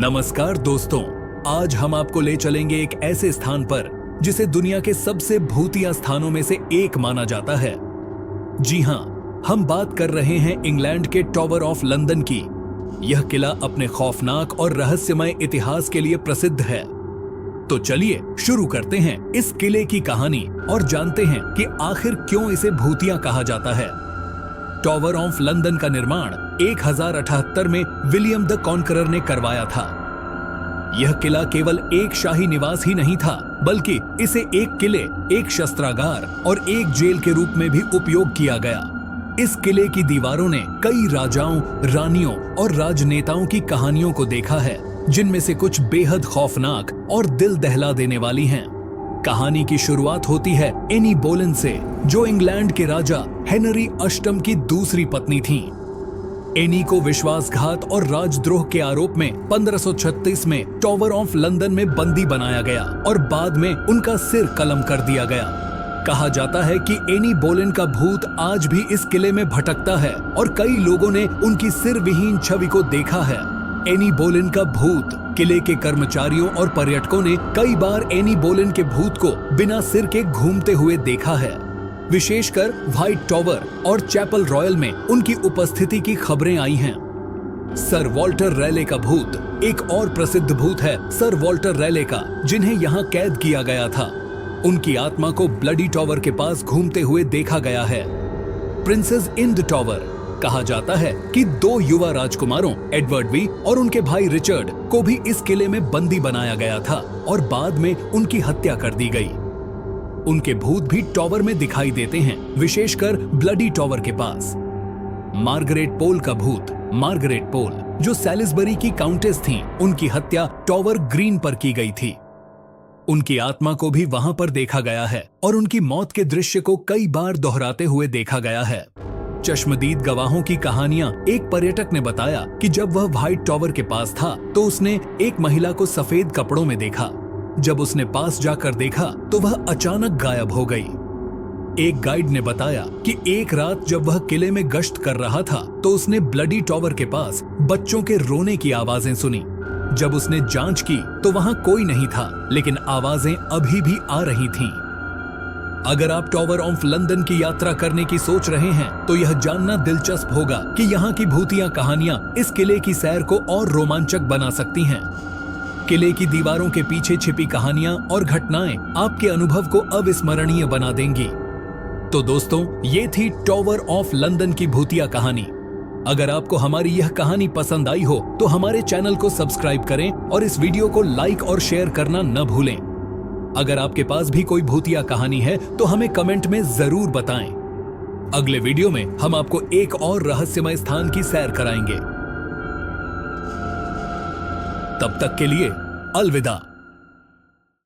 नमस्कार दोस्तों, आज हम आपको ले चलेंगे एक ऐसे स्थान पर जिसे दुनिया के सबसे भूतिया स्थानों में से एक माना जाता है। जी हां, हम बात कर रहे हैं इंग्लैंड के टॉवर ऑफ लंदन की। यह किला अपने खौफनाक और रहस्यमय इतिहास के लिए प्रसिद्ध है। तो चलिए शुरू करते हैं इस किले की कहानी और जानते हैं कि आखिर क्यों इसे भूतिया कहा जाता है। टॉवर ऑफ लंदन का निर्माण 1078 में विलियम द कॉन्करर ने करवाया था। यह किला केवल एक शाही निवास ही नहीं था, बल्कि इसे एक किले, एक शस्त्रागार और एक जेल के रूप में भी उपयोग किया गया। इस किले की दीवारों ने कई राजाओं, रानियों और राजनेताओं की कहानियों को देखा है, जिनमें से कुछ बेहद खौफनाक और दिल दहला देने वाली हैं। कहानी की शुरुआत होती है एनी बोलेन से, जो इंग्लैंड के राजा हेनरी अष्टम की दूसरी पत्नी थीं। एनी को विश्वासघात और राजद्रोह के आरोप में 1536 में टॉवर ऑफ लंदन में बंदी बनाया गया और बाद में उनका सिर कलम कर दिया गया। कहा जाता है कि एनी बोलेन का भूत आज भी इस किले में भटकता है और कई लोगों ने उनकी सिर विहीन छवि को देखा है। एनी बोलेन का भूत किले के कर्मचारियों और पर्यटकों ने कई बार एनी बोलेन के भूत को बिना सिर के घूमते हुए देखा है। विशेषकर व्हाइट टॉवर और चैपल रॉयल में उनकी उपस्थिति की खबरें आई हैं। सर वॉल्टर रैले का भूत एक और प्रसिद्ध भूत है, सर वॉल्टर रैले का, जिन्हें यहाँ कैद किया गया था। उनकी आत्मा को ब्लडी टॉवर के पास घूमते हुए देखा गया है। प्रिंसेस इन द टॉवर कहा जाता है कि 2 युवा राजकुमारों एडवर्ड वी और उनके भाई रिचर्ड को भी इस किले में बंदी बनाया गया था और बाद में उनकी हत्या कर दी गई। उनके भूत भी टॉवर में दिखाई देते हैं, विशेषकर ब्लडी टॉवर के पास। मार्गरेट पोल का भूत, मार्गरेट पोल, जो सैलिसबरी की काउंटेस थीं, उनकी हत्या टॉवर ग्रीन पर की गई थी। उनकी आत्मा को भी वहां पर देखा गया है और उनकी मौत के दृश्य को कई बार दोहराते हुए देखा गया है। चश्मदीद गवाहों की कहानियां एक पर्यटक ने बताया कि जब वह व्हाइट टॉवर के पास था तो उसने एक महिला को सफेद कपड़ों में देखा। जब उसने पास जाकर देखा तो वह अचानक गायब हो गई। एक गाइड ने बताया कि एक रात जब वह किले में गश्त कर रहा था तो उसने ब्लडी टॉवर के पास बच्चों के रोने की आवाजें सुनी। जब उसने जांच की तो वहां कोई नहीं था, लेकिन आवाजें अभी भी आ रही थीं। अगर आप टॉवर ऑफ लंदन की यात्रा करने की सोच रहे हैं तो यह जानना दिलचस्प होगा कि यहाँ की भूतिया कहानियां इस किले की सैर को और रोमांचक बना सकती हैं। किले की दीवारों के पीछे छिपी कहानियां और घटनाएं आपके अनुभव को अविस्मरणीय बना देंगी। तो दोस्तों, ये थी टॉवर ऑफ लंदन की भूतिया कहानी। अगर आपको हमारी यह कहानी पसंद आई हो तो हमारे चैनल को सब्सक्राइब करें और इस वीडियो को लाइक और शेयर करना न भूलें। अगर आपके पास भी कोई भूतिया कहानी है तो हमें कमेंट में जरूर बताएं। अगले वीडियो में हम आपको एक और रहस्यमय स्थान की सैर कराएंगे। तब तक के लिए अलविदा।